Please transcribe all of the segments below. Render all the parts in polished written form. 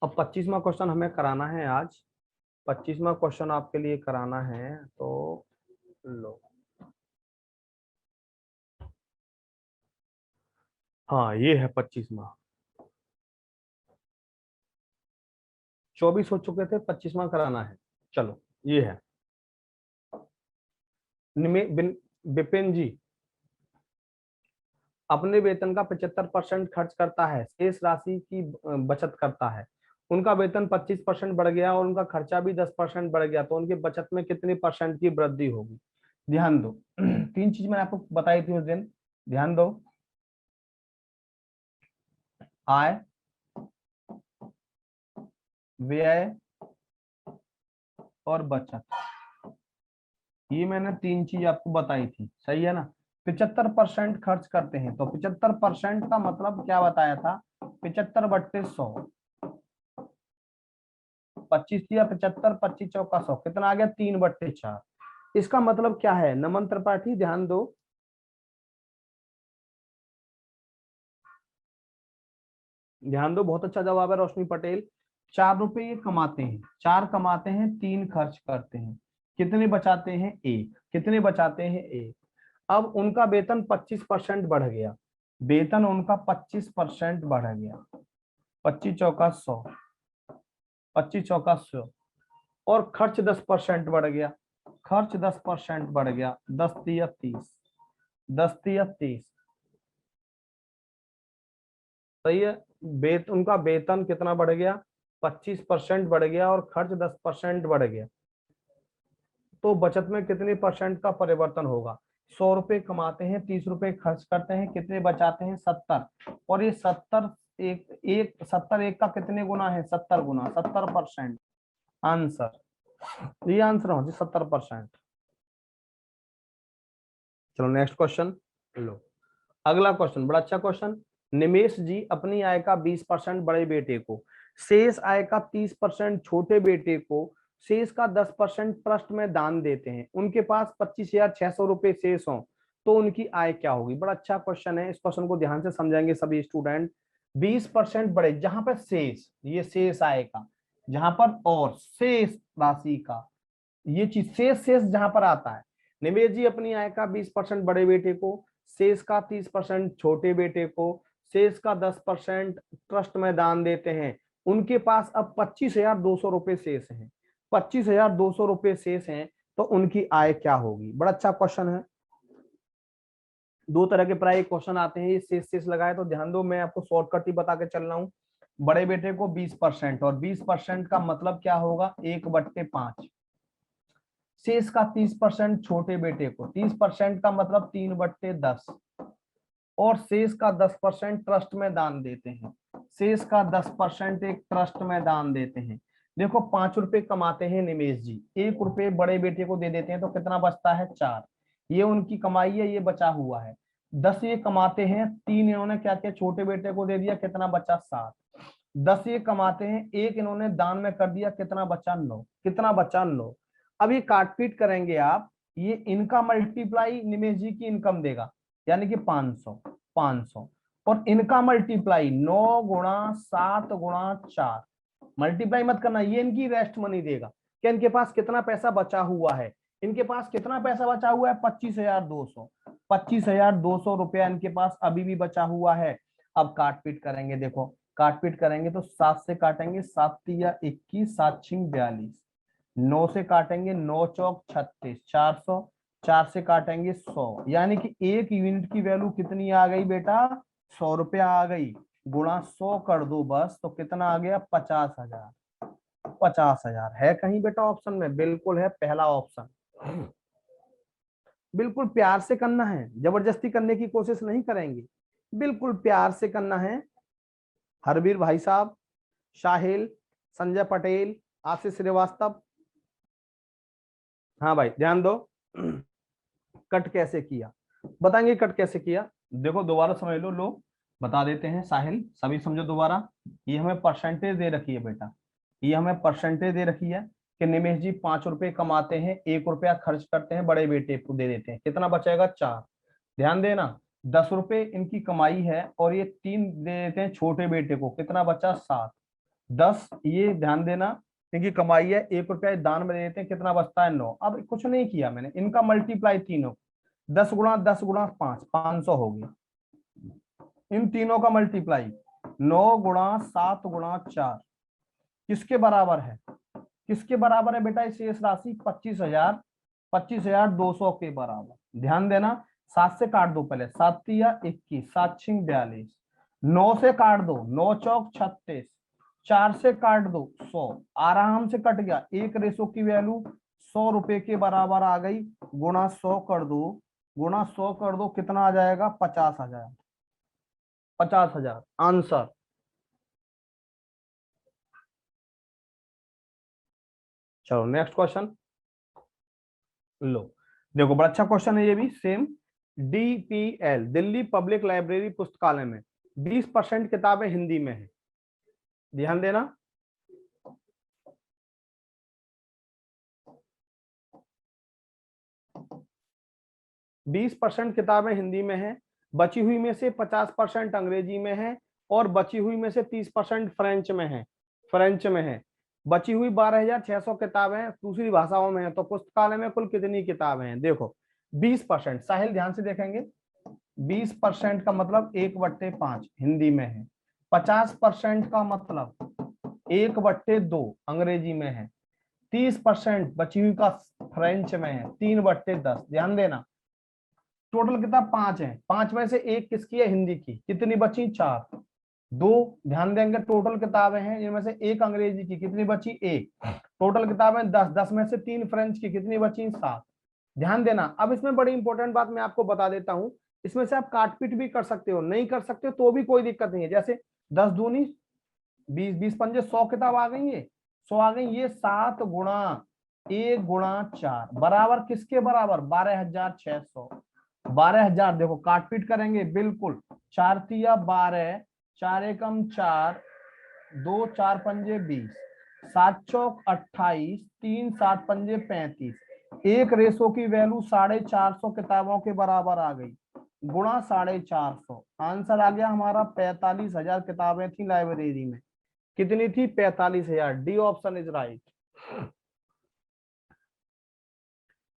अब 25वां क्वेश्चन हमें कराना है आज। 25वां क्वेश्चन आपके लिए कराना है, तो लो। हाँ, ये है 25वां। 24 हो चुके थे, 25वां कराना है। चलो, ये है। विपिन जी अपने वेतन का 75% खर्च करता है, शेष राशि की बचत करता है। उनका वेतन 25% बढ़ गया और उनका खर्चा भी 10% बढ़ गया, तो उनकी बचत में कितनी परसेंट की वृद्धि होगी? ध्यान दो। तीन चीज मैंने आपको बताई थी उस दिन, ध्यान दो। आय, व्यय और बचत। ये मैंने तीन चीज आपको बताई थी, सही है ना। 75% खर्च करते हैं, तो 75% का मतलब क्या बताया था? 75/100। 25 या 75, 25 चौका 100, कितना आ गया? 3/4। इसका मतलब क्या है नमन त्रिपाठी? ध्यान दो। ध्यान दो, बहुत अच्छा जवाब है रोशनी पटेल। 4 रुपए ये कमाते हैं, 4 कमाते हैं, 3 खर्च करते हैं, कितने बचाते हैं? 1। कितने बचाते हैं? 1। अब उनका वेतन 25% बढ़ गया, वेतन उनका 25% बढ़ गया। 25 चौका 100, 25 चौका 100। और खर्च 10% बढ़ गया, खर्च 10% बढ़ गया। 10 × 30, 10 × 30। सही है। उनका वेतन कितना बढ़ गया? 25% बढ़ गया और खर्च 10% बढ़ गया। तो बचत में कितने परसेंट का परिवर्तन होगा? 100 रुपए कमाते हैं, 30 रुपए खर्च करते हैं, कितने बचाते हैं? 70। और ये 70 70 1 का कितने गुना है? 70 गुना, 70%। आंसर, ये आंसर हो जी, 70%। चलो नेक्स्ट क्वेश्चन लो। अगला क्वेश्चन बड़ा अच्छा क्वेश्चन। निमेश जी अपनी आय का 20% बड़े बेटे को, शेष आय का 30% छोटे बेटे को, शेष का 10% ट्रस्ट में दान देते हैं। उनके पास 25,600 रुपए शेष हो, तो उनकी आय क्या होगी? बड़ा अच्छा क्वेश्चन है, इस क्वेश्चन को ध्यान से समझेंगे सभी स्टूडेंट। 20% बड़े, जहां पर शेष, ये शेष आय का, जहां पर और शेष राशि का, ये चीज शेष शेष जहां पर आता है। निमेश जी अपनी आय का 20% बड़े बेटे को, शेष का 30% छोटे बेटे को, शेष का 10% ट्रस्ट में दान देते हैं। उनके पास अब 25,200 रुपए शेष हैं। 25,200 रुपए शेष हैं, तो उनकी आय क्या होगी? बड़ा अच्छा क्वेश्चन है। दो तरह के प्राय क्वेश्चन आते हैं, ये शेष शेष लगाए, तो ध्यान दो, मैं आपको शॉर्टकट ही बता के चल रहा हूँ। बड़े बेटे को 20%, और 20% का मतलब क्या होगा? 1/5। शेष का 30% छोटे बेटे को, 30% का मतलब 3/10। और शेष का 10% ट्रस्ट में दान देते हैं, शेष का 10% एक ट्रस्ट में दान देते हैं। देखो 5 रुपए कमाते हैं निमेश जी, 1 रुपए बड़े बेटे को दे देते हैं, तो कितना बचता है? 4। ये उनकी कमाई है, ये बचा हुआ है। 10 ये कमाते हैं, 3 इन्होंने क्या किया? छोटे बेटे को दे दिया, कितना बचा? 7। 10 ये कमाते हैं, 1 इन्होंने दान में कर दिया, कितना बचा? 9। कितना बचा? 9। अब ये काटपीट करेंगे आप, ये इनका मल्टीप्लाई निमेश जी की इनकम देगा, यानी कि 500। 500 और इनका मल्टीप्लाई 9 गुणा 7 गुणा 4। मल्टीप्लाई मत करना, ये इनकी रेस्ट मनी देगा कि इनके पास कितना पैसा बचा हुआ है। इनके पास कितना पैसा बचा हुआ है? 25,200। 25,200 रुपया इनके पास अभी भी बचा हुआ है। अब काटपीट करेंगे, देखो काटपीट करेंगे तो 7 से काटेंगे, 7 या 21, 7 छिंग 42। 9 से काटेंगे, 9 चौक 36, 400। 4 से काटेंगे 100, यानी कि 1 यूनिट की वैल्यू कितनी आ गई बेटा? 100 रुपया आ गई। गुणा 100 कर दो बस, तो कितना आ गया? 50,000। 50,000 है कहीं बेटा ऑप्शन में? बिल्कुल है, पहला ऑप्शन। बिल्कुल प्यार से करना है, जबरदस्ती करने की कोशिश नहीं करेंगे, बिल्कुल प्यार से करना है। हरवीर भाई साहब, शाहिल, संजय पटेल, आशीष श्रीवास्तव। हाँ भाई ध्यान दो। कट कैसे किया बताएंगे? कट कैसे किया देखो, दोबारा समझ लो। लो बता देते हैं, साहिल सभी समझो दोबारा। ये हमें परसेंटेज दे रखी है बेटा, ये हमें परसेंटेज दे रखी है कि निमेश जी 5 रुपए कमाते हैं, 1 रुपया खर्च करते हैं, बड़े बेटे को दे देते हैं, कितना बचेगा? 4। ध्यान देना, 10 रुपए इनकी कमाई है और ये 3 दे देते हैं छोटे बेटे को, कितना बचा? 7। 10, ये ध्यान देना, क्योंकि कमाई है, 1 रुपया दान में दे देते हैं, कितना बचता है 9। अब कुछ नहीं किया मैंने, इनका मल्टीप्लाई तीनों, 10 गुणा 10 गुणा 5, 500 हो गई। इन तीनों का मल्टीप्लाई 9 गुणा 7 गुणा 4 किसके बराबर है? किसके बराबर है बेटा? शेष राशि 25,000, 25,200 के बराबर। ध्यान देना, 7 से काट दो पहले, 7 या 21, 7 छिंग 42, 9 से काट दो, 9 चौक 36, 4 से काट दो 100, आराम से कट गया। 1 की वैल्यू 100 रुपए के बराबर आ गई। गुणा 100 कर दो, गुणा 100 कर दो, कितना आ जाएगा? 50,000। 50,000 आंसर। चलो नेक्स्ट क्वेश्चन लो। देखो बड़ा अच्छा क्वेश्चन है ये भी, same. DPL, Delhi public library पुस्तकालय में 20% किताबें हिंदी में है। ध्यान देना, 20% किताबें हिंदी में है, बची हुई में से 50% अंग्रेजी में है, और बची हुई में से 30% फ्रेंच में है। फ्रेंच में है। बची हुई 12,600 किताबें दूसरी भाषाओं में है। तो पुस्तकालय में कुल कितनी किताबें हैं? देखो 20%, साहिल ध्यान से देखेंगे, 20% का मतलब 1/5 हिंदी में है। 50% का मतलब 1/2 अंग्रेजी में है। 30% बची हुई का फ्रेंच में है, 3/10। ध्यान देना, टोटल किताब 5 है, 5 में से 1 किसकी है? हिंदी की। कितनी बची? 4। 2 ध्यान देंगे, टोटल किताबें हैं इनमें से 1 अंग्रेजी की, कितनी बची? 1। टोटल किताबें 10, 10 में से 3 फ्रेंच की, कितनी बची? 7। ध्यान देना, अब इसमें बड़ी इंपॉर्टेंट बात मैं आपको बता देता हूं, इसमें से आप काटपीट भी कर सकते हो, नहीं कर सकते हो तो भी कोई दिक्कत नहीं है। जैसे 10 दूनी 20, 20 पंजे 100 किताब आ गई है, 100 आ गई। ये 7 गुणा 1 गुणा 4 बराबर किसके बराबर? 12,600। 12,000, देखो काटपीट करेंगे बिल्कुल। 4 तिया 12, 4 एकम 4, 2 4 पंजे 20, 7 चौक 28, 3 7 पंजे 35। 1 की वैल्यू 450 किताबों के बराबर आ गई, गुणा 450। आंसर आ गया हमारा 45,000 किताबें थी लाइब्रेरी में। कितनी थी? 45,000। D option is right.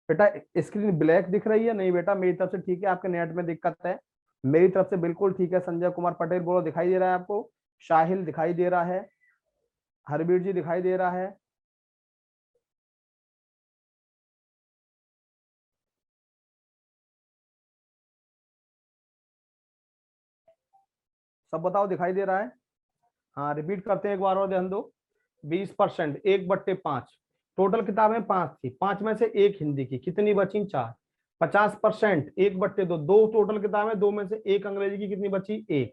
बेटा स्क्रीन ब्लैक दिख रही है? नहीं बेटा, मेरी तरफ से ठीक है, आपके नेट में दिक्कत है। मेरी तरफ से बिल्कुल ठीक है। संजय कुमार पटेल बोलो, दिखाई दे रहा है आपको? शाहिल दिखाई दे रहा है? हरबीर जी दिखाई दे रहा है? सब बताओ, दिखाई दे रहा है? हाँ, रिपीट करते हैं एक बार और, ध्यान दो। 20%, 1/5। टोटल किताबें 5 थी, 5 में से 1 हिंदी की, कितनी बची? 4। 50%, 1/2, 2 टोटल किताबें, 2 में से 1 अंग्रेजी की, कितनी बची? 1।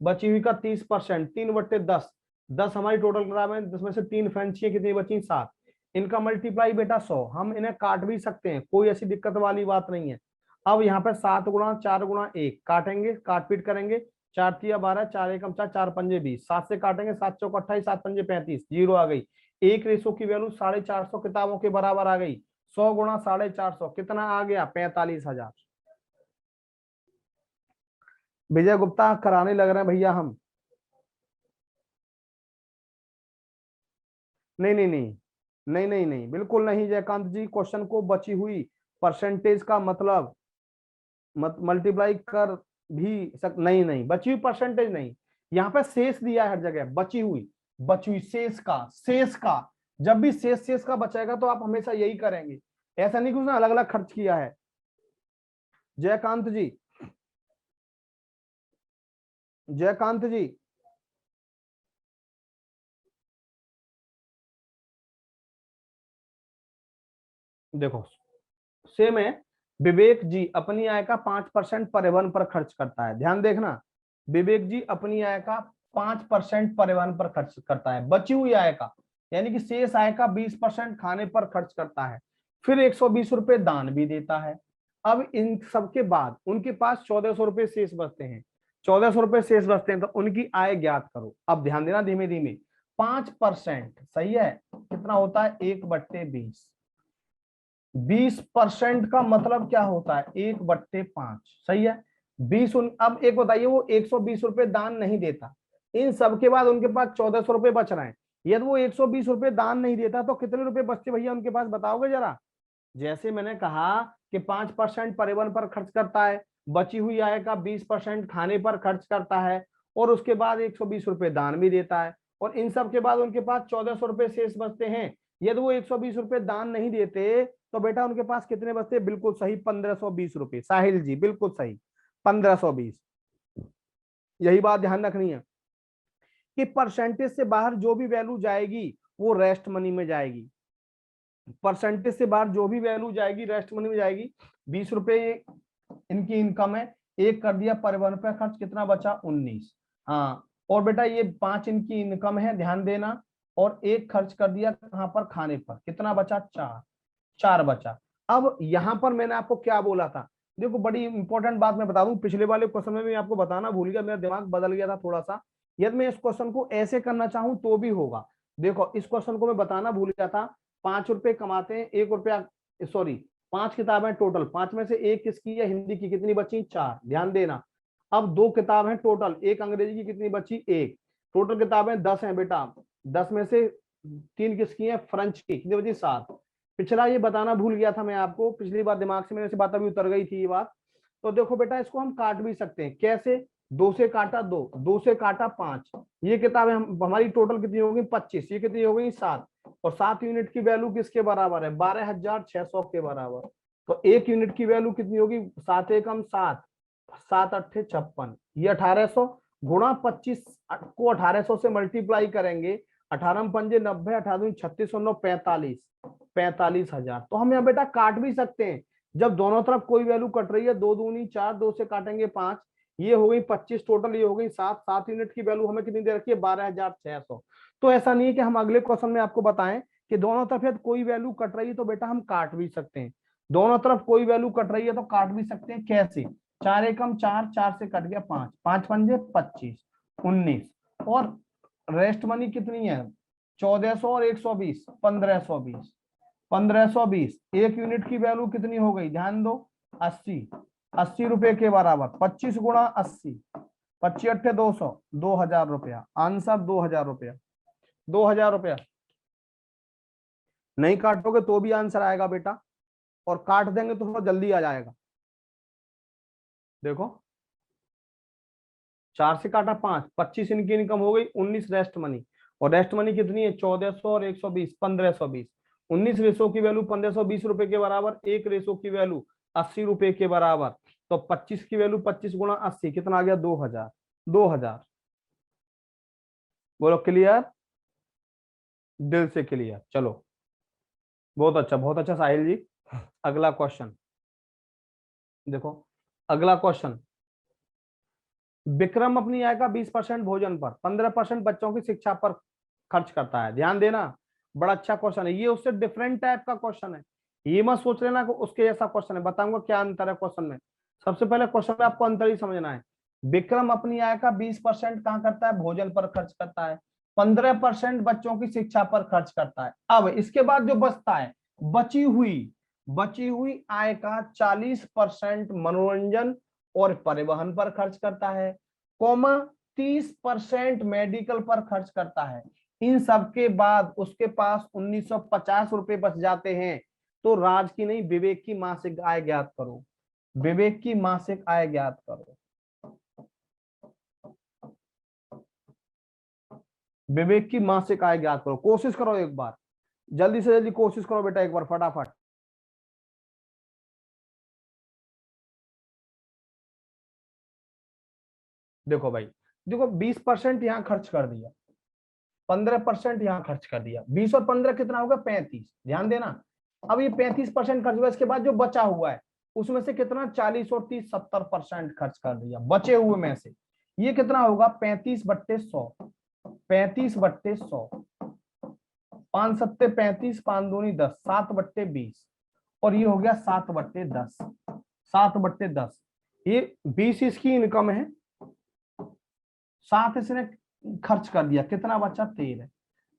बची हुई का 30%, 3/10। 10 हमारी टोटल किताबें, 10 में से 3 फ्रेंच की, कितनी बची? 7। इनका मल्टीप्लाई बेटा 100। हम इन्हें काट भी सकते हैं, कोई ऐसी दिक्कत वाली बात नहीं है। अब यहाँ पे 7 गुणा 4 गुणा 1 काटेंगे, काटपीट करेंगे। 4 तिया 12, 4 एकम 4, 4 पंजे 20, 7 से काटेंगे, 7 चौक 28, 7 पंजे 35, 0 आ गई। 1 की वैल्यू 450 किताबों के बराबर आ गई। 100 गुणा 450 कितना आ गया? 45,000। विजय गुप्ता कराने लग रहे हैं भैया हम। नहीं नहीं नहीं, नहीं नहीं नहीं, बिल्कुल नहीं जयकांत जी। क्वेश्चन को बची हुई परसेंटेज का मतलब मल्टीप्लाई कर भी नहीं नहीं, बची हुई परसेंटेज नहीं, यहाँ पे शेष दिया है हर जगह। बची हुई, बची हुई शेष का, शेष का। जब भी शेष शेष का बचेगा तो आप हमेशा यही करेंगे, ऐसा नहीं कि उसने अलग अलग खर्च किया है। जयकांत जी, जयकांत जी, देखो सेम है। विवेक जी अपनी आय का 5% परिवहन पर खर्च करता है। ध्यान देखना, विवेक जी अपनी आय का 5% परिवहन पर खर्च करता है। बची हुई आय का, यानी कि शेष आय का 20% खाने पर खर्च करता है। फिर 120 रुपए दान भी देता है। अब इन सबके बाद उनके पास 1,400 रुपए शेष बचते हैं। 1,400 रुपए शेष बचते हैं, तो उनकी आय ज्ञात करो। अब ध्यान देना धीमे धीमे, 5% सही है, कितना होता है? 1/20। 20% का मतलब क्या होता है? 1/5 सही है। 20 अब एक बताइए, वो 120 रुपए दान नहीं देता, इन सबके बाद उनके पास 1,400 रुपए बच रहे हैं, यदि वो 120 रुपए दान नहीं देता तो कितने रुपए बचते भैया उनके पास, बताओगे जरा। जैसे मैंने कहा कि 5% परिवहन पर खर्च करता है, बची हुई आय का 20% खाने पर खर्च करता है, और उसके बाद 120 रुपए दान भी देता है, और इन सब के बाद उनके पास 1400 रुपए शेष बचते हैं। यदि वो 120 रुपए दान नहीं देते तो बेटा उनके पास कितने बचते, बिल्कुल सही 1520 रुपए। साहिल जी बिल्कुल सही, 1520। यही बात ध्यान रखनी है कि परसेंटेज से बाहर जो भी वैल्यू जाएगी वो रेस्ट मनी में जाएगी। परसेंटेज से बाहर जो भी वैल्यू जाएगी रेस्ट मनी में जाएगी। 20 रुपए इनकी इनकम है, एक कर दिया परिवहन पे खर्च, कितना बचा 19। हाँ, और बेटा ये 5 इनकी इनकम है, ध्यान देना, और एक खर्च कर दिया कहां पर, खाने पर, कितना बचा 4, 4 बचा। अब यहां पर मैंने आपको क्या बोला था, देखो बड़ी इंपॉर्टेंट बात मैं बता दूं, पिछले वाले क्वेश्चन में भी आपको बताना भूल गया, मेरा दिमाग बदल गया था थोड़ा सा। यदि मैं इस क्वेश्चन को ऐसे करना चाहूं तो भी होगा। देखो इस क्वेश्चन को मैं बताना भूल गया था। 5 रुपए कमाते हैं, 1 रुपया, सॉरी 5 किताबें टोटल, 5 में से एक किसकी है, हिंदी की, कितनी बची 4, ध्यान देना। अब 2 किताब है टोटल, एक अंग्रेजी की, कितनी बची 1, टोटल किताबें 10 हैं बेटा, 10 में से 3 किसकी है, फ्रेंच की, कितनी बची 7। पिछला ये बताना भूल गया था मैं आपको, पिछली बार दिमाग से मेरे से बात अभी उतर गई थी ये बात। तो देखो बेटा इसको हम काट भी सकते हैं, कैसे, 2 से काटा 2, 2 से काटा 5, ये किताबें हमारी टोटल कितनी होगी 25, ये कितनी हो गई 7, और 7 यूनिट की वैल्यू किसके बराबर है, 12,600 के बराबर। तो 1 यूनिट की वैल्यू कितनी होगी, 7 एकम 7, 7 अट्ठे 56, ये 1800 गुणा 25 को 1800 से मल्टीप्लाई करेंगे, 18 पंजे 90, 18 36 और 9 45, 45,000। तो हम यहाँ बेटा काट भी सकते हैं, जब दोनों तरफ कोई वैल्यू कट रही है, 2 दूनी 4, 2 से काटेंगे 5, ये हो गई 25 टोटल, ये हो गई 7, 7 यूनिट की वैल्यू हमें कितनी दे रखी है 12,600। तो ऐसा नहीं है कि हम अगले क्वेश्चन में आपको बताएं कि दोनों तरफ यदि कोई वैल्यू कट रही है तो बेटा हम काट भी सकते हैं, दोनों तरफ कोई वैल्यू कट रही है तो काट भी सकते हैं। कैसे, 4 एकम 4, 4 से कट गया 5, 5 पंजे 25, 19, और रेस्ट मनी कितनी है 1400 और 120, 1520, 1520। 1 यूनिट की वैल्यू कितनी हो गई, ध्यान दो 80, 80 रुपए के बराबर, 25 गुणा 80, 25 अट्ठे 200, 2000 रुपया, आंसर 2000 रुपया, 2000 रुपया। नहीं काटोगे तो भी आंसर आएगा बेटा, और काट देंगे तो थोड़ा जल्दी आ जाएगा। देखो 4 से काटा 5, 25 इनकी इनकम हो गई, 19 रेस्ट मनी, और रेस्ट मनी कितनी है 1400 और 120, 1520। 19 रेसो की वैल्यू 1520 रुपए के बराबर, 1 रेसो की वैल्यू 80 रुपए के बराबर, तो 25 की वैल्यू 25 गुणा 80, कितना आ गया 2000, 2000। बोलो क्लियर, दिल से क्लियर। चलो बहुत अच्छा साहिल जी। अगला क्वेश्चन देखो, अगला क्वेश्चन, विक्रम अपनी आय का 20% भोजन पर, 15% बच्चों की शिक्षा पर खर्च करता है, ध्यान देना। बड़ा अच्छा क्वेश्चन है ये, उससे डिफरेंट टाइप का क्वेश्चन है, ये मत सोच लेना कि उसके जैसा क्वेश्चन है, बताऊंगा क्या अंतर है क्वेश्चन में। सबसे पहले क्वेश्चन में आपको अंतर ही समझना है। विक्रम अपनी आय का 20% कहाँ करता है, भोजन पर खर्च करता है, 15% बच्चों की शिक्षा पर खर्च करता है। अब इसके बाद जो बचता है, बची हुई आय का 40% मनोरंजन और परिवहन पर खर्च करता है, कॉमा 30% मेडिकल पर खर्च करता है। इन सब के बाद उसके पास 1950 रुपए बच जाते हैं। तो राज की नहीं, विवेक की मासिक आय ज्ञात करो, विवेक की मासिक आय ज्ञात करो, विवेक की मासिक आय ज्ञात करो। कोशिश करो एक बार, जल्दी से जल्दी कोशिश करो बेटा, एक बार फटाफट। देखो भाई, देखो 20% यहाँ खर्च कर दिया, 15% यहाँ खर्च कर दिया, 20 और 15 कितना होगा 35, ध्यान देना। अब ये 35% खर्च हुआ, इसके बाद जो बचा हुआ है उसमें से कितना 40 और 30 70% खर्च कर दिया, बचे हुए में से ये कितना होगा 35/100, 35/100, 5 सत्ते 35, 5 दूनी 10, 7/20, और ये हो गया 7/10, 7/10। ये 20 इसकी इनकम है, 7 इसने खर्च कर दिया, कितना बचा 13।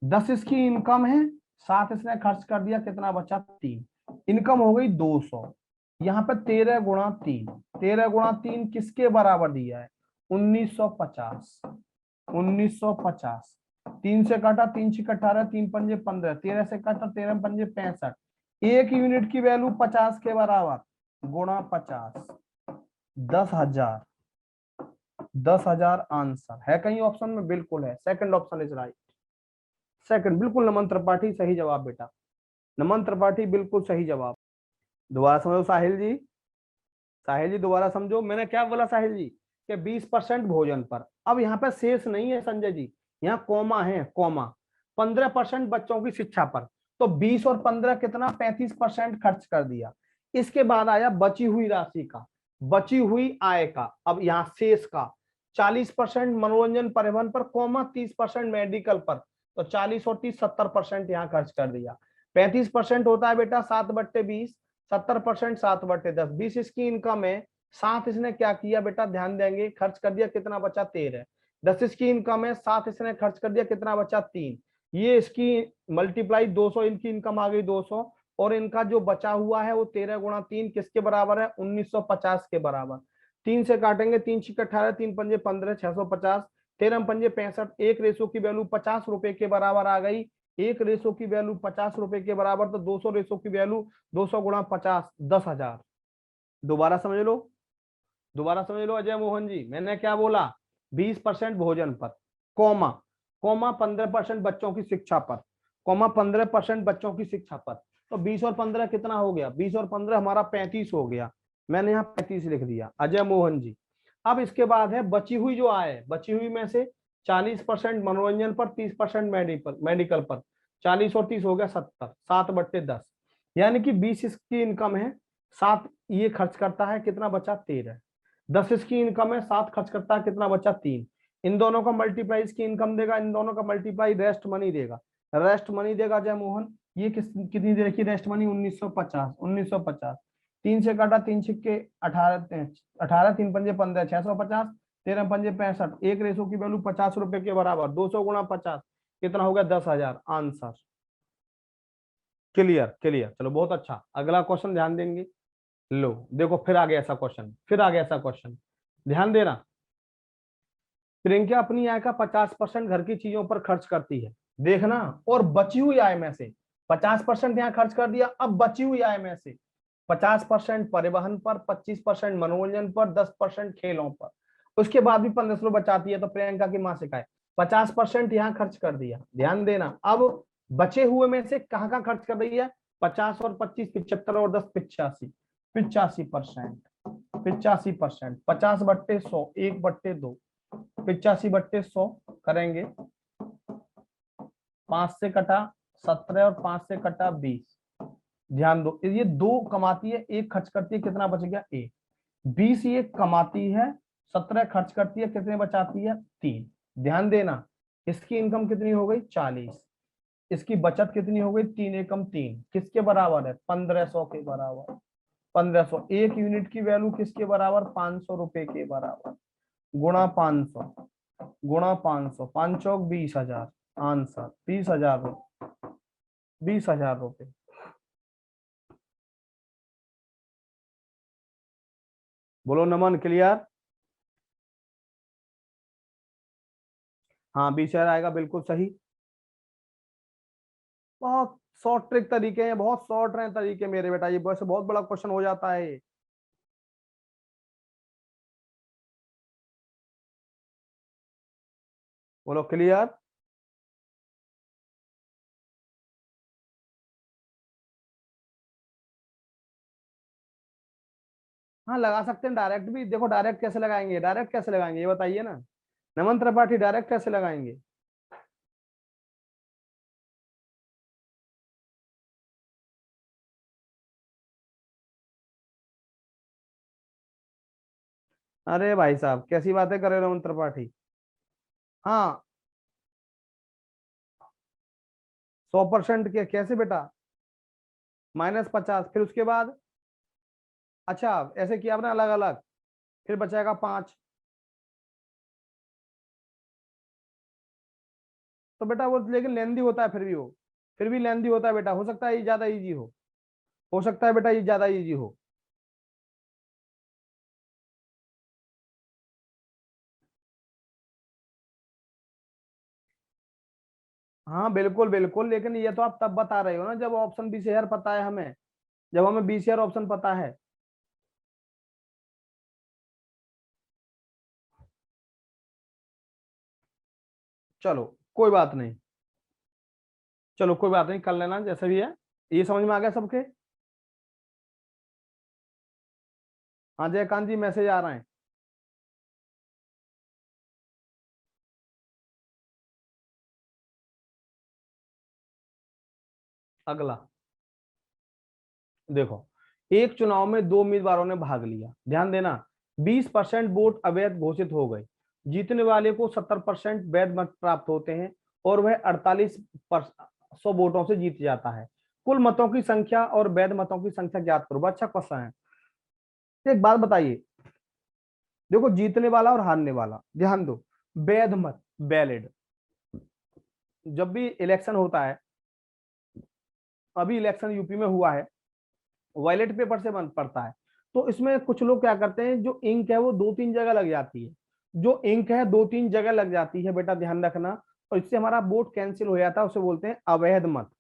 10 इसकी इनकम है, 7 इसने खर्च कर दिया, कितना बचा 3, इनकम हो गई 200। यहाँ पे 13 गुणा 3, 13 गुणा 3 किसके बराबर दिया है 1950, 1950। 3 से काटा, 3 छक 18, 3 पंजे 15, 13 से काटा, 13 पंजे 65, 1 यूनिट की वैल्यू 50 के बराबर, गुणा 50, 10,000, 10,000 आंसर है कहीं ऑप्शन में? बिल्कुल है, second option is right. Second, बिल्कुल नमन त्रिपाठी सही जवाब बेटा, नमन त्रिपाठी बिल्कुल सही जवाब। दोबारा समझो साहिल जी, साहिल जी दोबारा समझो, मैंने क्या बोला साहिल जी कि 20% भोजन पर। अब यहाँ पे शेष नहीं है संजय जी, यहाँ कॉमा है, कॉमा। 15% बच्चों की शिक्षा पर, तो 20 और 15 कितना, 35% खर्च कर दिया। इसके बाद आया बची हुई राशि का, बची हुई आय का, अब यहाँ शेष का 40% मनोरंजन परिवहन पर, कॉमा 30% मेडिकल पर, तो 40 और 30 70% यहाँ खर्च कर दिया। 35% होता है बेटा 7/20, 70% 7/10, 20 इसकी इनकम है, 7 इसने क्या किया बेटा, ध्यान देंगे, खर्च कर दिया, कितना बचा 13। 10 इसकी इनकम है, 7 इसने खर्च कर दिया, कितना बचा 3। ये इसकी मल्टीप्लाई 200, इनकी इनकम आ गई 200, और इनका जो बचा हुआ है वो 13 गुणा 3 किसके बराबर है, 1950 के बराबर। 3 से काटेंगे, 3 छक 18, 3 पंजे 15, 650, 13 पंजे 65, 1 रेशो की वैल्यू 50 रुपए के बराबर आ गई। 1 रेशो की वैल्यू 50 रुपए के बराबर, तो 200 रेशो की वैल्यू 200 गुणा 50, 10,000। दोबारा समझ लो, दोबारा समझ लो अजय मोहन जी, मैंने क्या बोला, 20% भोजन पर, कॉमा, कॉमा 15% बच्चों की शिक्षा पर, कॉमा 15% बच्चों की शिक्षा पर, तो 20 और 15 कितना हो गया, 20 और 15 हमारा 35 हो गया, मैंने यहाँ 35 लिख दिया अजय मोहन जी। अब इसके बाद है बची हुई जो आय, बची हुई में से 40% मनोरंजन पर, 30% मेडिकल मेडिकल पर, 40 और 30 हो गया 70, 7/10, यानी कि 20 इसकी इनकम है, 7 ये खर्च करता है, कितना बचा 13। 10 इसकी इनकम है, 7 खर्च करता है, कितना बचा 3। इन दोनों का मल्टीप्लाई इसकी इनकम देगा, इन दोनों का मल्टीप्लाई रेस्ट मनी देगा, रेस्ट मनी देगा जय मोहन। ये कितनी दे रखी रेस्ट मनी, 1950, 1950। 3 से काटा, 3 छिक्के 18, 18 3 पंजे 15, 650, 13 पंजे 65, 1 रेशो की वैल्यू 50 रुपए के बराबर, 200 गुणा 50 कितना हो गया, 10,000 आंसर। क्लियर, क्लियर, चलो बहुत अच्छा। अगला क्वेश्चन ध्यान देंगे, लो देखो फिर आ गया ऐसा क्वेश्चन, फिर आ गया ऐसा क्वेश्चन, ध्यान देना। प्रियंका अपनी आय का 50% घर की चीजों पर खर्च करती है, देखना, और बची हुई आय में से 50% यहाँ खर्च कर दिया, अब बची हुई आय में से 50% परिवहन पर, 25% मनोरंजन पर, 10% खेलों पर, उसके बाद भी 1500 बचाती है। तो प्रियंका की मासिक आय 50% यहाँ खर्च कर दिया, ध्यान देना। अब बचे हुए में से कहाँ कहाँ खर्च कर रही है, 50 और 25 75 और 10 85, 85%, 85%, 50/100, 1/2, 85/100 करेंगे, 5 से कटा 17 और 5 से कटा 20। ध्यान दो, ये 2 कमाती है, 1 खर्च करती है, कितना बच गया 1। 20 ये कमाती है, 17 खर्च करती है, कितने बचाती है 3। ध्यान देना, इसकी इनकम कितनी हो गई 40, इसकी बचत कितनी हो गई 3 एकम 3, किसके बराबर है 1500 के बराबर। 1500, 1 यूनिट की वैल्यू किसके बराबर, 500 रुपए के बराबर, गुणा 500, गुणा 500, 5 चौक 20,000 आंसर, 20,000 रुपये, 20,000 रुपये। बोलो नमन, क्लियर? हाँ 20,000 आएगा, बिल्कुल सही। बहुत शॉर्ट ट्रिक तरीके हैं, बहुत शॉर्ट रहे तरीके मेरे बेटा, ये वैसे बहुत बड़ा क्वेश्चन हो जाता है ये। बोलो क्लियर? हाँ लगा सकते हैं डायरेक्ट भी, देखो डायरेक्ट कैसे लगाएंगे, डायरेक्ट कैसे लगाएंगे ये बताइए ना, नमन त्रिपाठी डायरेक्ट कैसे लगाएंगे? अरे भाई साहब कैसी बातें कर रहे हो नमन त्रिपाठी। हाँ 100% के कैसे बेटा, -50, फिर उसके बाद, अच्छा ऐसे किया आपने अलग अलग, फिर बचाएगा 5, तो बेटा वो लेकिन लेंदी होता है, फिर भी वो, फिर भी लेंदी होता है बेटा, हो सकता है ये ज्यादा इजी हो सकता है बेटा ये ज्यादा इजी हो। हाँ बिल्कुल बिल्कुल, लेकिन ये तो आप तब बता रहे हो ना जब ऑप्शन 20,000 पता है हमें, जब हमें 20,000 ऑप्शन पता है। चलो कोई बात नहीं, चलो कोई बात नहीं, कर लेना जैसे भी है। ये समझ में आ गया सबके? हाँ जयकांत जी मैसेज आ रहे हैं। अगला देखो, एक चुनाव में दो उम्मीदवारों ने भाग लिया, ध्यान देना, 20% वोट अवैध घोषित हो गए, जीतने वाले को 70% वैध मत प्राप्त होते हैं और वह 48% वोटों से जीत जाता है। कुल मतों की संख्या और वैध मतों की संख्या ज्ञात करो। अच्छा क्वेश्चन है। एक बात बताइए, देखो जीतने वाला और हारने वाला, ध्यान दो, वैध मत, वैलिड, जब भी इलेक्शन होता है, अभी इलेक्शन यूपी में हुआ है, वॉयलेट पेपर से बन पड़ता है, तो इसमें कुछ लोग क्या करते हैं, जो इंक है वो दो तीन जगह लग जाती है, जो इंक है दो तीन जगह लग जाती है बेटा, ध्यान रखना, और इससे हमारा वोट कैंसिल हो जाता है, उसे बोलते हैं अवैध मत।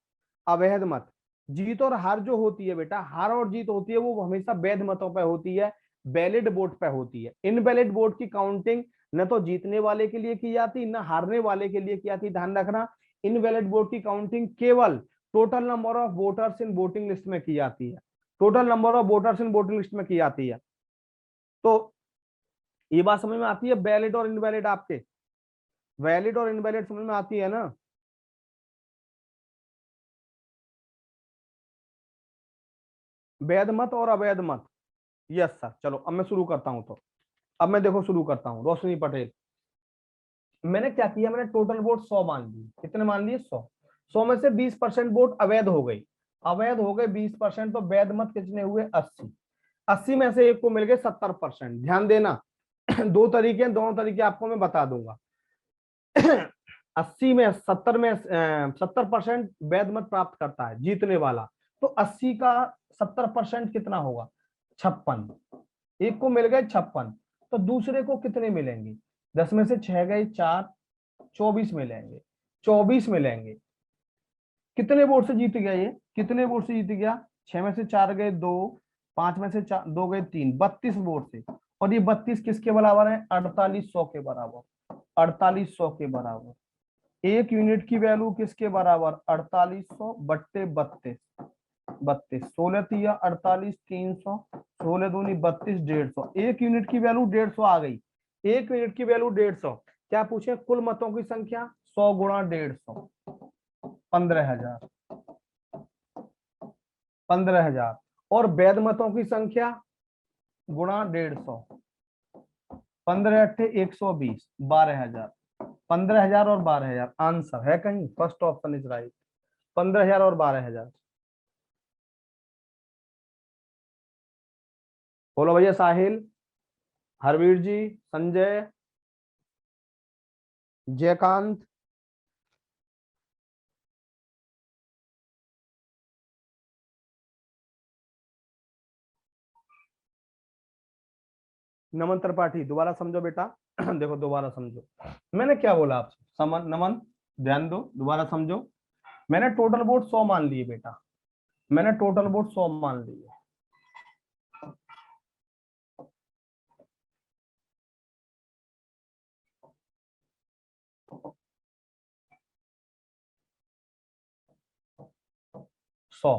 अवैध मत, जीत और हार जो होती है बेटा, हार और जीत होती है वो हमेशा वैध मतों पर होती है, वैलिड वोट पे होती है। इनवैलिड वोट की काउंटिंग न तो जीतने वाले के लिए की जाती न हारने वाले के लिए की जाती, ध्यान रखना। इनवैलिड वोट की काउंटिंग केवल total number of voters in voting list में की जाती है, total number of voters in voting list में की जाती है। तो ये बात समझ में आती है, वैलिड और इनवैलिड आपके, वैलिड और इनवैलिड समझ में आती है ना? वैध मत और अवैध मत, यस सर। चलो अब मैं शुरू करता हूं, तो अब मैं देखो शुरू करता हूं, रोशनी पटेल। मैंने क्या किया, मैंने टोटल वोट 100 मान लिए। कितने मान लिए? 100। 100 में से 20% वोट अवैध हो गई, अवैध हो गए 20%, तो वैध मत कितने हुए? 80। 80 में से एक को मिल गए 70%। ध्यान देना, दो तरीके, दोनों तरीके आपको मैं बता दूंगा। 80 में 70 में 70% वैध मत प्राप्त करता है जीतने वाला, तो 80 का 70% कितना होगा? 56। एक को मिल गए 56, तो दूसरे को कितने मिलेंगे? 10 में से 6 गए 4, 24 मिलेंगे, 24 मिलेंगे। कितने वोट से जीत गया ये? कितने वोट से जीत गया? 6 में से 4 गए 2, 5 में से 4 2 गए 3, 32 वोट से। और ये 32 किसके बराबर है? 4800 के बराबर, 4800 के बराबर। एक यूनिट की वैल्यू किसके बराबर? 4800 बट्टे 32, 32, 16 तिया 48, 300, 16 दूनी 32, 150। एक यूनिट की वैल्यू 150 आ गई, एक यूनिट की वैल्यू 150। क्या पूछे? कुल मतों की संख्या 100 गुणा 150, 15,000, 15,000। और वैध मतों की संख्या गुणा 150, 15 अट्ठे 120, 12,000। 15,000 और 12,000 आंसर है कहीं? फर्स्ट ऑप्शन इज राइट, 15,000 और 12,000। बोलो भैया, साहिल, हरवीर जी, संजय, जयकांत, नमन त्रिपाठी, दोबारा समझो बेटा। देखो दोबारा समझो, मैंने क्या बोला आपसे? समन, नमन, ध्यान दो, दोबारा समझो। मैंने टोटल वोट 100 मान लिए बेटा, मैंने टोटल वोट 100 मान लिए। सौ,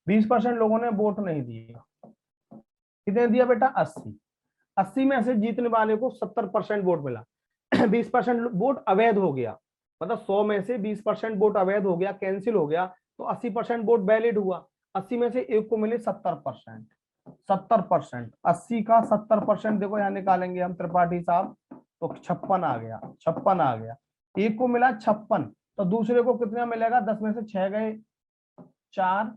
20% लोगों ने वोट नहीं दिया। कितने दिया बेटा? 80। 80 में से जीतने वाले को 70% वोट मिला। 20% वोट अवैध हो गया, मतलब 100 में से 20% वोट अवैध हो गया, कैंसिल हो गया, तो 80% वोट वैलिड हुआ। 80 में से एक को मिले 70%, 70%, 80 का 70% देखो यहाँ निकालेंगे हम त्रिपाठी साहब, तो 56 आ गया, 56 आ गया। एक को मिला 56, तो दूसरे को कितना मिलेगा? 10 में से 6 गए 4,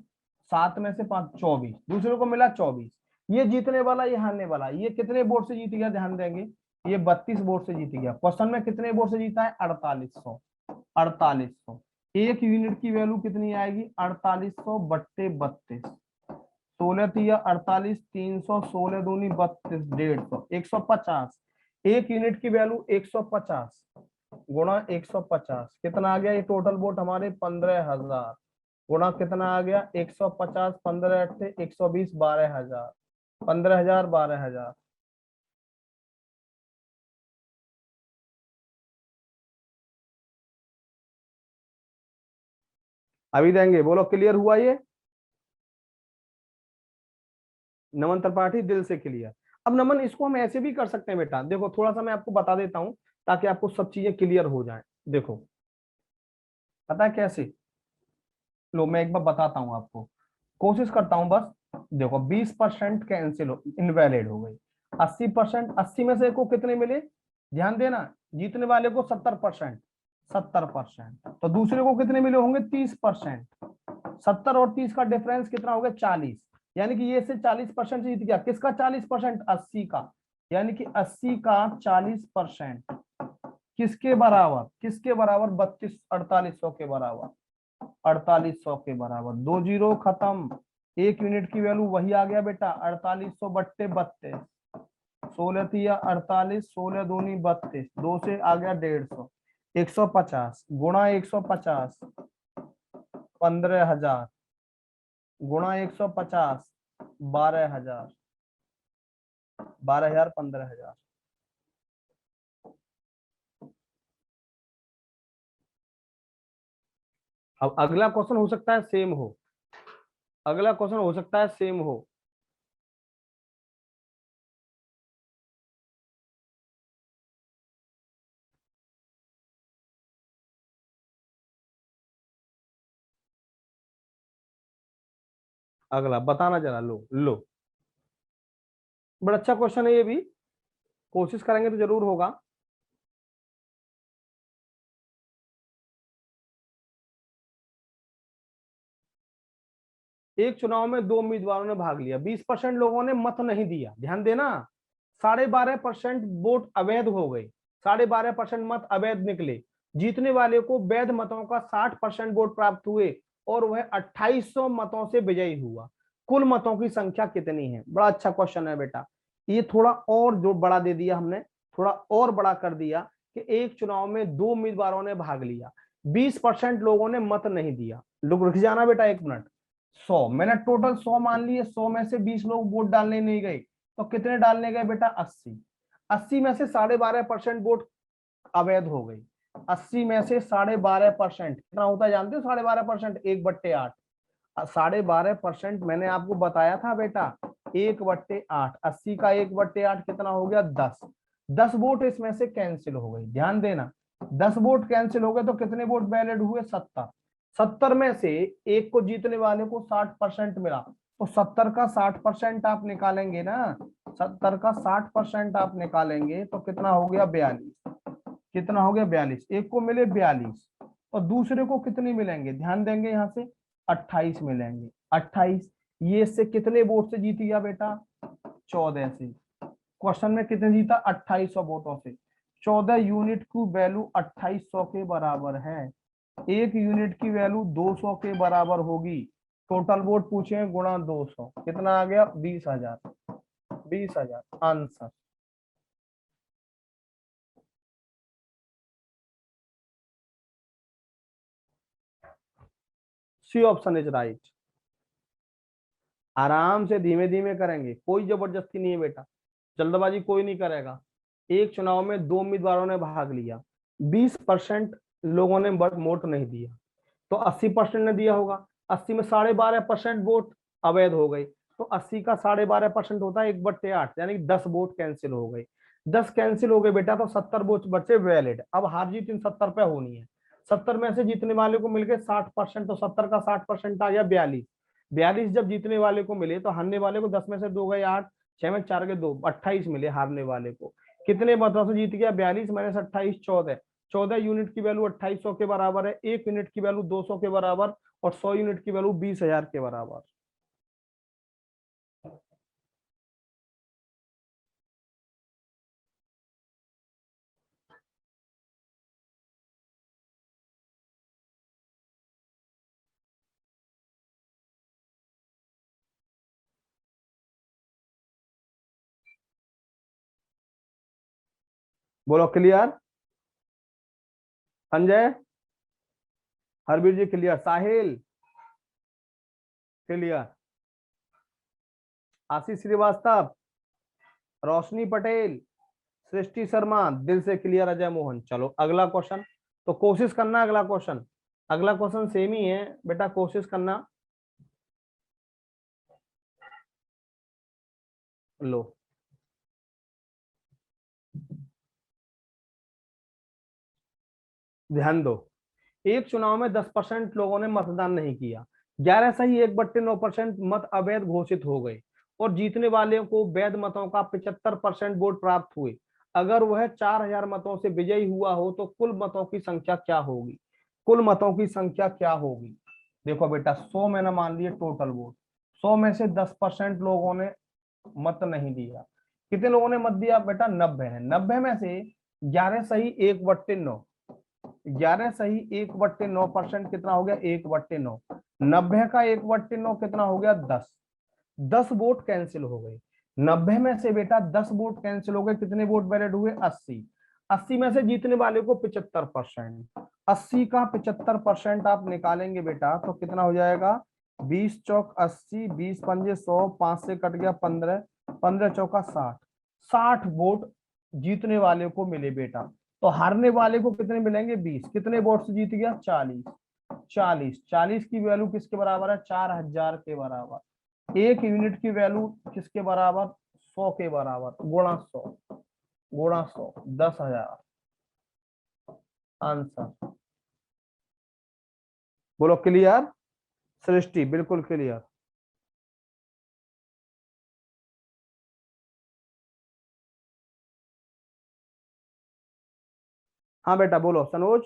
7 में से 5, 24, दूसरे को मिला 24। ये जीतने वाला, ये हारने वाला, ये कितने वोट से जीत गया? ध्यान देंगे, ये 32 वोट से जीत गया। क्वेश्चन में कितने वोट से जीता है? 4800, 4800। एक यूनिट की वैल्यू कितनी आएगी? 4800 बट्टे 32, 16 तिया 48, 300, 16 दूनी 32, 150, 150। एक यूनिट की वैल्यू 150, गुणा 150 कितना आ गया, ये टोटल वोट हमारे 15,000 गुणा कितना आ गया 150, 15 अट्ठे 120, 12,000, 15,000, 12,000। अभी देंगे, बोलो क्लियर हुआ ये? नमन त्रिपाठी दिल से क्लियर। अब नमन इसको हम ऐसे भी कर सकते हैं बेटा, देखो थोड़ा सा मैं आपको बता देता हूं ताकि आपको सब चीजें क्लियर हो जाएं। देखो पता है कैसे, लो मैं एक बार बताता हूं आपको, कोशिश करता हूं बस। देखो 20% कैंसिल हो, इनवैलिड हो गई। 80%, 80 में से को कितने मिले, ध्यान देना, जीतने वाले को 70%, 70%, तो दूसरे को कितने मिले होंगे 30%। 70 और 30 का डिफरेंस कितना हो गया 40, यानी कि ये से 40% जीत गया। किसका 40%, 80 का, यानी कि 80 का 40% किसके बराबर, किसके बराबर 4800 के बराबर, 4800 के बराबर। 2 जीरो खत्म, 1 यूनिट की वैल्यू वही आ गया बेटा 4800 बट्टे 32, 16 तिया 48, 16 दूनी 32, 2 से आ गया 150, 150 गुणा 150 15,000 गुणा 150 12,000, 12,000 15,000। अब अगला क्वेश्चन हो सकता है सेम हो, अगला क्वेश्चन हो सकता है सेम हो। अगला बताना जरा, लो लो, बड़ा अच्छा क्वेश्चन है ये भी, कोशिश करेंगे तो जरूर होगा। एक चुनाव में दो उम्मीदवारों ने भाग लिया, 20% लोगों ने मत नहीं दिया, ध्यान देना। 12.5% वोट अवैध हो गए, 12.5% मत अवैध निकले। जीतने वाले को वैध मतों का 60% वोट प्राप्त हुए और वह 2800 मतों से विजयी हुआ। कुल मतों की संख्या कितनी है? बड़ा अच्छा क्वेश्चन है बेटा, ये थोड़ा और जो बड़ा दे दिया हमने, थोड़ा और बड़ा कर दिया कि एक चुनाव में दो उम्मीदवारों ने भाग लिया, 20% लोगों ने मत नहीं दिया। लोग रुक जाना बेटा एक मिनट, 100 मैंने टोटल 100 मान लिए, 100 में से 20 लोग वोट डालने नहीं गए, तो कितने डालने गए बेटा 80, 80 में से 12.5% वोट अवैध हो गई। 80 में से 12.5% कितना होता है जानते हो, 12.5% 1/8, 12.5% मैंने आपको बताया था बेटा 1/8, 80 का 1/8 कितना हो गया 10, 10 वोट इसमें से कैंसिल हो गई, ध्यान देना। 10 वोट कैंसिल हो गए तो कितने वोट वैलिड हुए 70, 70 में से एक को जीतने वाले को 60% मिला, तो 70 का 60% आप निकालेंगे ना, 70 का 60% आप निकालेंगे तो कितना हो गया 42, कितना हो गया 42, एक को मिले 42, और दूसरे को कितने मिलेंगे, ध्यान देंगे यहाँ से 28 मिलेंगे, 28, ये से कितने वोट से जीत गया बेटा 14 से। क्वेश्चन में कितने जीता 2800 वोटों से। 14 यूनिट की वैल्यू 2800 के बराबर है, 1 यूनिट की वैल्यू 200 के बराबर होगी। टोटल वोट पूछे गुणा 200 कितना आ गया 20,000, 20,000 answer. C option is right. आराम से धीमे धीमे करेंगे, कोई जबरदस्ती नहीं है बेटा, जल्दबाजी कोई नहीं करेगा। एक चुनाव में दो उम्मीदवारों ने भाग लिया, 20% लोगों ने वोट नहीं दिया, तो 80% ने दिया होगा, 80 में 12.5% वोट अवैध हो गई, तो 80 का 12.5% होता है 1/8, यानी 10 वोट कैंसिल हो गए। 10 कैंसिल हो गए बेटा, तो 70 वोट बचे वैलिड। अब हार जीत इन 70 पे होनी है, 70 में से जीतने वाले को मिल गए 60%, तो 70 का 60% आ गया 42, 42 जब जीतने वाले को मिले तो हारने वाले को 10 में से 2 गए 8, 6 में 4 गए 2, 28 मिले हारने वाले को। कितने मतों से जीत गया 42 माइनस 28 14, 14 यूनिट की वैल्यू 2800 के बराबर है, 1 यूनिट की वैल्यू 200 के बराबर, और 100 यूनिट की वैल्यू 20,000 के बराबर। बोलो क्लियर। संजय, हरवीर जी क्लियर, साहिल क्लियर, आशीष श्रीवास्तव, रोशनी पटेल, सृष्टि शर्मा दिल से क्लियर, अजय मोहन। चलो अगला क्वेश्चन, तो कोशिश करना अगला क्वेश्चन, अगला क्वेश्चन सेम ही है बेटा, कोशिश करना। लो ध्यान दो, एक चुनाव में 10% लोगों ने मतदान नहीं किया, 11 सही 1/9% मत अवैध घोषित हो गए और जीतने वाले को वैध मतों का 75% वोट प्राप्त हुए। अगर वह 4000 मतों से विजयी हुआ हो तो कुल मतों की संख्या क्या होगी? कुल मतों की संख्या क्या होगी? देखो बेटा, 100 में ना मान लिए टोटल वोट, 100 में से 10% लोगों ने मत नहीं दिया, कितने लोगों ने मत दिया बेटा? 90 है। 90 में से 11 सही 1/9, 11 सही 1/9% कितना हो गया? 1/9। 90 का 1/9 कितना हो गया? 10। 10 वोट कैंसिल हो गए। 90 में से बेटा 10 वोट कैंसिल हो गए, कितने वोट वैलिड हुए? 80। 80 में से जीतने वाले को 75%, 80 का 75% आप निकालेंगे बेटा तो कितना हो जाएगा? 20 चौक 80, 20 पंजे 100, 5 से कट गया 15, 15 चौका 60, 60 वोट जीतने वाले को मिले बेटा। तो हारने वाले को कितने मिलेंगे? 20। कितने वोट से जीत गया? 40। 40, 40 की वैल्यू किसके बराबर है? 4000 के बराबर। एक यूनिट की वैल्यू किसके बराबर? 100 के बराबर, गुणा 100, गुणा 100, 10,000 आंसर। बोलो क्लियर? सृष्टि बिल्कुल क्लियर। हाँ बेटा बोलो सनोज।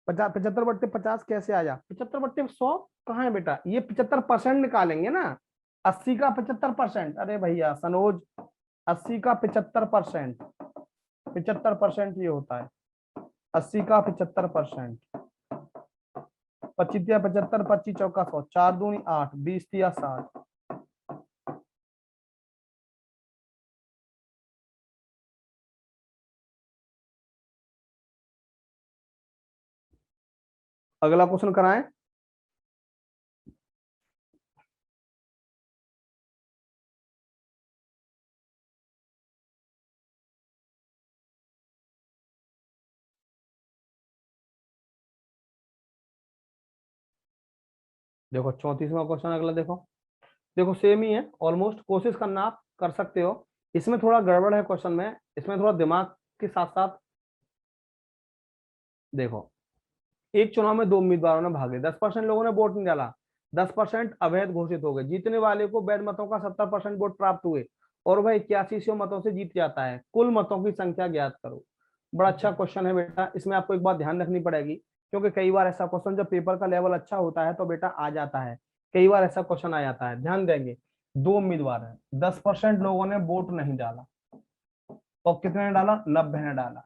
50, 75/50 कैसे आया? 75/100 कहाँ है बेटा? ये 75% निकालेंगे ना, 80 का 75%। अरे भैया सनोज, 80 का 75%, 75% ये होता है, 80 का 75%। 25 या 75, 25 चौका 100, 4 दूनी 8, 20 या 60। अगला क्वेश्चन कराएं। देखो 34वां क्वेश्चन अगला देखो, देखो सेम ही है ऑलमोस्ट, कोशिश करना आप कर सकते हो। इसमें थोड़ा गड़बड़ है क्वेश्चन में, इसमें थोड़ा दिमाग के साथ साथ देखो। एक चुनाव में दो उम्मीदवारों ने भागे, 10% लोगों ने वोट नहीं डाला, 10% अवैध घोषित हो गए, जीतने वाले को वैध मतों का 70% वोट प्राप्त हुए और वह 81 मतों से जीत जाता है। कुल मतों की संख्या ज्ञात करो। बड़ा अच्छा क्वेश्चन है बेटा, इसमें आपको एक बात ध्यान रखनी पड़ेगी, क्योंकि कई बार ऐसा क्वेश्चन जब पेपर का लेवल अच्छा होता है तो बेटा आ जाता है, कई बार ऐसा क्वेश्चन आ जाता है। ध्यान देंगे, दो उम्मीदवार है, 10% लोगों ने वोट नहीं डाला, तो कितने ने डाला? 90 ने डाला।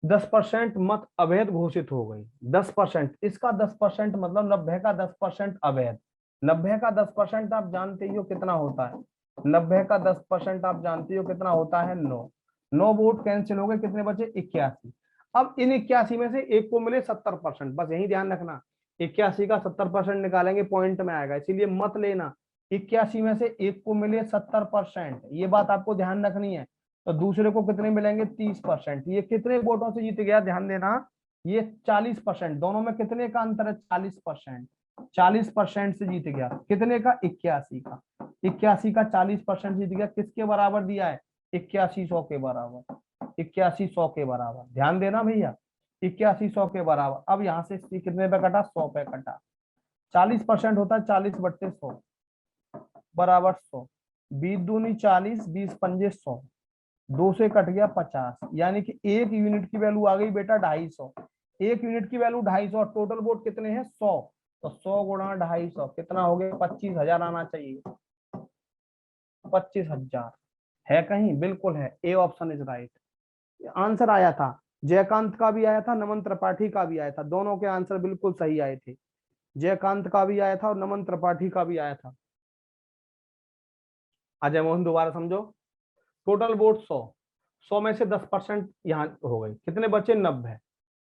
10% मत अवैध घोषित हो गई, 10%, इसका 10% मतलब 90 का 10% अवैध। 90 का 10% आप जानते ही हो कितना होता है? 90 का 10% आप जानते हो कितना होता है? 9। 9 वोट कैंसिल हो गए, कितने बचे? 81। अब इन 81 में से एक को मिले 70%, बस यही ध्यान रखना, 81 का 70% निकालेंगे पॉइंट में आएगा, इसीलिए मत लेना। 81 में से एक को मिले 70%, ये बात आपको ध्यान रखनी है। तो दूसरे को कितने मिलेंगे? 30%। ये कितने वोटों से जीत गया? ध्यान देना, ये 40%, दोनों में कितने का अंतर है? 40%। 40% से जीत गया, कितने का? 81 का। 81 का 40% जीत गया, किसके बराबर दिया है? 8100 के बराबर, 8100 के बराबर। ध्यान देना भैया, 8100 के बराबर। अब यहाँ से कितने पे कटा? 100 पे कटा। 40% होता है 40/100 बराबर 100, 20 दूनी 40, 20 पंजे 100, 2 से कट गया 50, यानी कि एक यूनिट की वैल्यू आ गई बेटा 250। एक यूनिट की वैल्यू 250, टोटल वोट कितने हैं? 100। तो 100 गुणा 250 कितना हो गया? 25,000 आना चाहिए, 25,000 है कहीं? बिल्कुल है, A option is right. Answer आया था, जयकांत का भी आया था, नमन त्रिपाठी का भी आया था, दोनों के आंसर बिल्कुल सही आए थे। जयकांत का भी आया था और नमन त्रिपाठी का भी आया था। अजय मोहन दोबारा समझो, टोटल वोट 100, 100 में से 10% यहाँ हो गई, कितने बचे 90।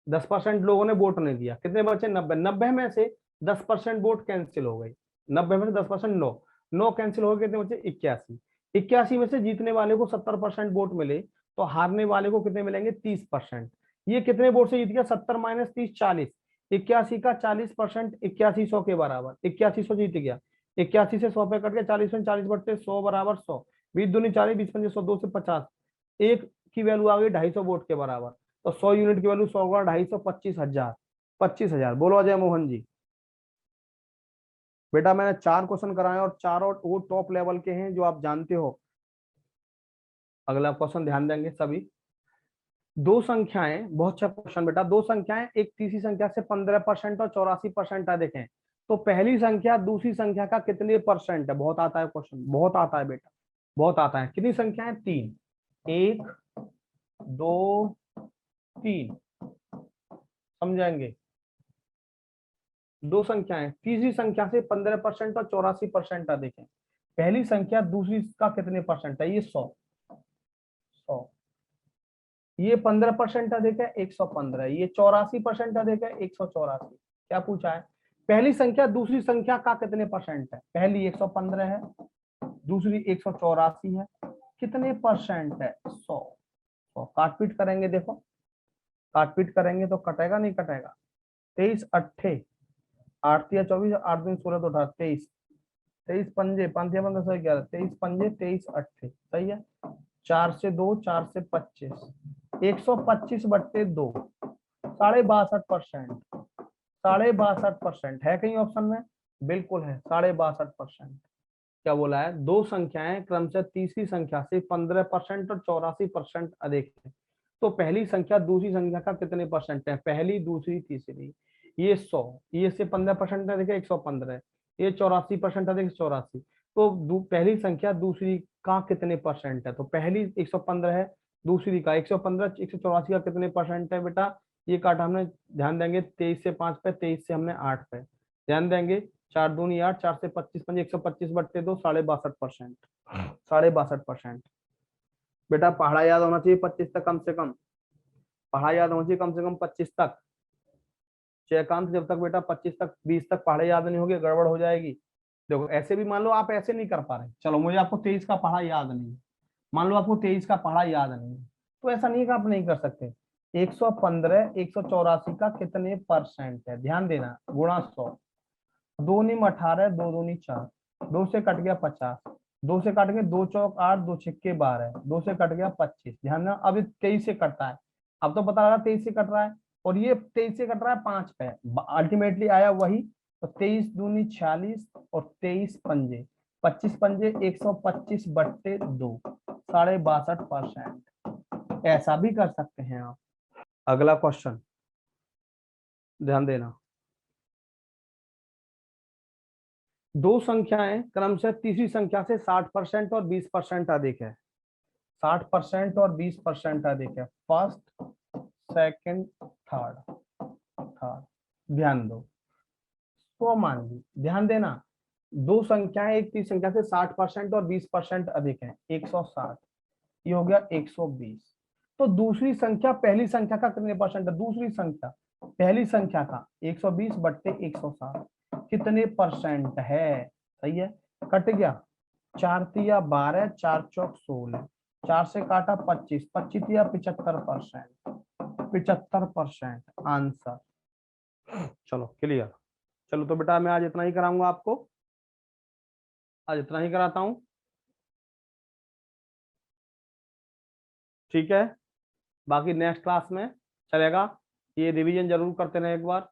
10% लोगों ने वोट नहीं दिया, कितने बचे 90। 90 में से 10% वोट कैंसिल हो गई, 90 में से 10% 9, 9 कैंसिल हो गए, कितने बचे 81। 81 में से जीतने वाले को 70% वोट मिले, तो हारने वाले को कितने मिलेंगे 30%। ये कितने वोट से जीत गया, 70 माइनस 30 40, 81 का 40%, 81 100 के बराबर, 81 100 जीत गया। 81 से 100 पे कट गया, 40 में 40 बट्टे 100 बराबर 100, 20 दूनी 40, 20 पंजे 100, 2 से 50, एक की वैल्यू आ गई 250 वोट के बराबर। तो 100 यूनिट की वैल्यू 100 गुणा 250, 25,000, 25,000। बोलो अजय मोहन जी। बेटा मैंने 4 क्वेश्चन कराए और चारों वो टॉप लेवल के हैं जो आप जानते हो। अगला क्वेश्चन ध्यान देंगे सभी। दो संख्याएं, बहुत अच्छा क्वेश्चन बेटा। दो संख्याएं एक तीसरी संख्या से 15% और 84% है, देखें तो पहली संख्या दूसरी संख्या का कितने परसेंट है। बहुत आता है क्वेश्चन, बहुत आता है बेटा, बहुत आता है। कितनी संख्या है, 3, 1 2 3, समझाएंगे। दो संख्याएं तीसरी संख्या से 15% और 84% है, देखें पहली संख्या दूसरी का कितने परसेंट है। ये 100, 100, ये 15% अधिक है 115, ये 84% अधिक है 184। क्या पूछा है, पहली संख्या दूसरी संख्या का कितने परसेंट है। पहली 115 है, दूसरी 184 है, कितने परसेंट है 100। तो काटपीट करेंगे, देखो काटपीट करेंगे तो कटेगा नहीं कटेगा। 23 अट्ठे 8 या 24, 8 दिन 16 तो 18, 23, 23 पंजे 5 या 15 11, 23 पंजे 23 अट्ठे, सही है। 4 से 2, 4 से 25, 125 बट्टे 2, 62.5%, 62.5% है कहीं ऑप्शन में, बिल्कुल है 62.5%। क्या बोला है, दो संख्याएं क्रमशः तीसरी संख्या से 15% और 84% अधिक है, तो पहली संख्या दूसरी संख्या का कितने परसेंट है। पहली दूसरी तीसरी, ये 100, ये से 15% अधिक है 115, ये 84% अधिक 84, तो पहली संख्या दूसरी का कितने परसेंट है। तो पहली 115 है, दूसरी का 115, 184 का कितने परसेंट है बेटा। ये काटा हमने, ध्यान देंगे 23 से 5 पे, 23 से हमने 8 पे, ध्यान देंगे 4 दूनी 8, 4 से 25 पंजे 125 बट्टे 2, 62.5%, 62.5%। बेटा पहाड़ा याद होना चाहिए 25 तक कम से कम, पहाड़ा याद होना चाहिए कम से कम 25 तक। जयकांत जब तक बेटा 25 तक 20 तक पहाड़े याद नहीं होगी गड़बड़ हो जाएगी। देखो ऐसे भी मान लो आप ऐसे नहीं कर पा रहे, चलो मुझे आपको 23 का पहाड़ा याद नहीं, मान लो आपको 23 का पहाड़ा याद नहीं, तो ऐसा नहीं कि आप नहीं कर सकते। 115 184 का कितने परसेंट है, ध्यान देना, गुणा 100, 2 नीम 18, 2 दूनी 4, 2 से कट गया 50, 2 से कट गए 2 चौक 8, 2 छिक्के 12, 2 से कट गया 25, ध्यान देना। अब 23 से कटता है, अब तो पता लगा 23 से कट रहा है, और ये 23 से कट रहा है 5 पे, अल्टीमेटली आया वही। तो 23 दूनी 46 और 23 पंजे 25 पंजे 125 बट्टे 2, 62.5%। ऐसा भी कर सकते हैं आप। अगला क्वेश्चन ध्यान देना। दो संख्याएं क्रमशः तीसरी संख्या से 60% और 20% अधिक है, 60% और 20% अधिक है, फर्स्ट सेकंड थर्ड, थर्ड, ध्यान दो। तो मान ली, ध्यान देना, दो संख्याएं एक तीसरी संख्या से 60% और 20% अधिक है, 160, ये हो गया 120। तो दूसरी संख्या पहली संख्या का कितने परसेंट है, दूसरी संख्या पहली संख्या का 120 बट्टे 160 कितने परसेंट है, सही है। कट गया, 4 तिया 12, 4 चौक 16, 4 से काटा 25, 25 तिया 75%, 75% आंसर। चलो क्लियर। चलो तो बेटा मैं आज इतना ही कराऊंगा आपको, आज इतना ही कराता हूं, ठीक है। बाकी नेक्स्ट क्लास में चलेगा, ये रिवीजन जरूर करते रहे एक बार।